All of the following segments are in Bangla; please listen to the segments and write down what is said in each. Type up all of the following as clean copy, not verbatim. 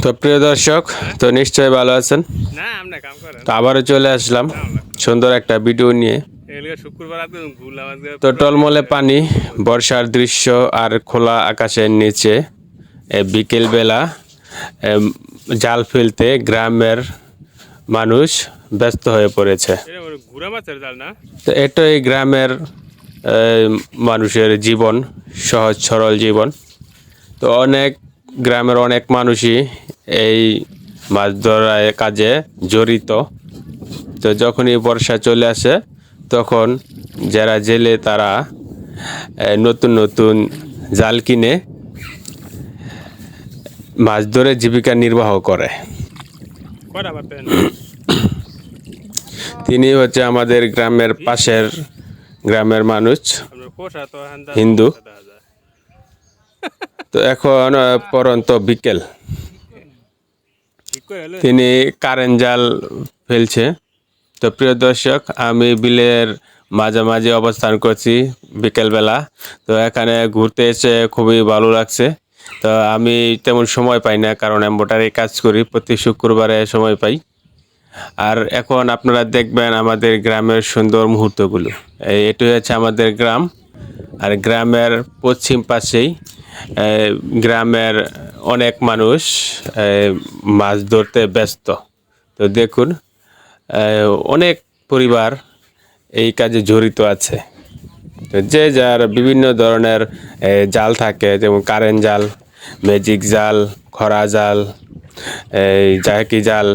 তো প্রিয় দর্শক, তো নিশ্চয়ই ভালো আছেন। তো আবারও চলে আসলাম সুন্দর একটা ভিডিও নিয়ে। তো টলমলে পানি, বর্ষার দৃশ্য আর খোলা আকাশের নিচে বিকেল বেলা জাল ফেলতে গ্রামের মানুষ ব্যস্ত হয়ে পড়েছে। তো এটাই গ্রামের মানুষের জীবন, সহজ সরল জীবন। তো গ্রামের অনেক মানুষই এই মাছ ধরার কাজে জড়িত। তো যখনই বর্ষা চলে আসে তখন যারা জেলে তারা নতুন নতুন জাল কিনে মাছ ধরে জীবিকা নির্বাহ করে। তিনি হচ্ছে আমাদের গ্রামের পাশের গ্রামের মানুষ, হিন্দু। তো এখন পরন্ত বিকেল, তিনি কারেন্ট জাল ফেলছে। তো প্রিয় দর্শক, আমি বিলের মাঝামাঝি অবস্থান করছি বিকেলবেলা। তো এখানে ঘুরতে এসে খুবই ভালো লাগছে। তো আমি তেমন সময় পাই না, কারণ এম্বোটারি কাজ করি, প্রতি শুক্রবারে সময় পাই। আর এখন আপনারা দেখবেন আমাদের গ্রামের সুন্দর মুহূর্তগুলো। এটি হচ্ছে আমাদের গ্রাম, আর গ্রামের পশ্চিম পাশেই গ্রামের অনেক মানুষ মাছ ধরতে ব্যস্ত। তো দেখুন, অনেক পরিবার এই কাজে জড়িত আছে। তো যে যার বিভিন্ন ধরনের জাল থাকে, যেমন কারেন্ট জাল, ম্যাজিক জাল, খরা জাল, জাকি জাল,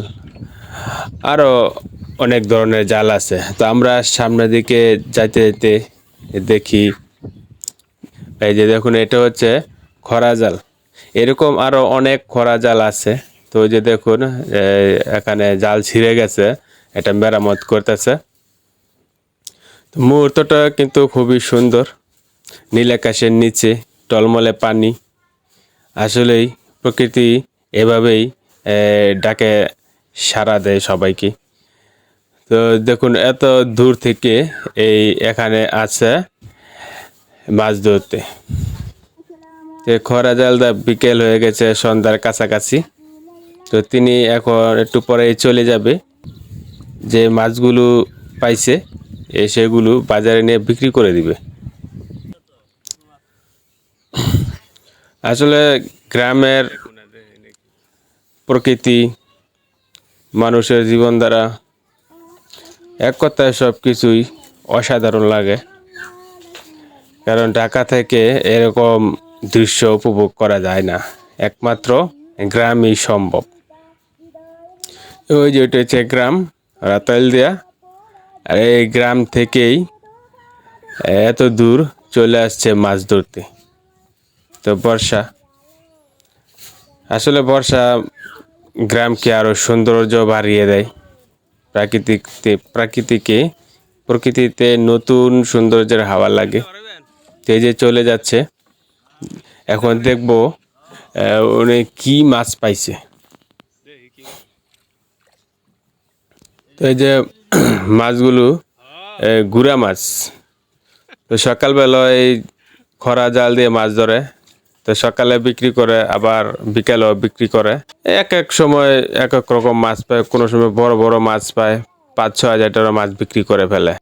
আরও অনেক ধরনের জাল আছে। তো আমরা সামনের দিকে যাইতে যেতে দেখি, এই যে দেখুন, এটা হচ্ছে খরা জাল। এরকম আরও অনেক খরা জাল আছে। তো ওই যে দেখুন, এখানে জাল ছিঁড়ে গেছে, এটা মেরামত করতেছে। তো মুহূর্তটা কিন্তু খুবই সুন্দর, নীল আকাশের নিচে টলমলে পানি। আসলেই প্রকৃতি এভাবেই ডাকে সাড়া দেয় সবাইকে। তো দেখুন, এত দূর থেকে এখানে আছে মাছ ধরতে। খরা জালদা বিকেল হয়ে গেছে, সন্ধ্যার কাছাকাছি। তো তিনি এখন একটু পরেই চলে যাবে, যে মাছগুলো পাইছে সেগুলো বাজারে নিয়ে বিক্রি করে দিবে। আসলে গ্রামের প্রকৃতি, মানুষের জীবনধারা, এক কথায় সব কিছুই অসাধারণ লাগে। কারণ ঢাকা থেকে এরকম দৃশ্য উপভোগ করা যায় না, একমাত্র গ্রামই সম্ভব। ওই যে ওইটা হচ্ছে গ্রাম, রাতাইল দিয়া। আর এই গ্রাম থেকেই এত দূর চলে আসছে মাছ ধরতে। তো বর্ষা, আসলে বর্ষা গ্রামকে আরো সৌন্দর্য বাড়িয়ে দেয়। প্রকৃতিতে নতুন সৌন্দর্যের হাওয়া লাগে। এই যে চলে যাচ্ছে, এখন দেখবো উনি কি মাছ পাইছে। তো এই যে মাছগুলো গুড়া মাছ। তো সকালবেলা এই খরা জাল দিয়ে মাছ ধরে, তো সকালে বিক্রি করে, আবার বিকেলেও বিক্রি করে। এক এক সময় এক এক রকম মাছ পায়, কোনো সময় বড় বড় মাছ পায়, 5-6 হাজার টাকা মাছ বিক্রি করে ফেলে।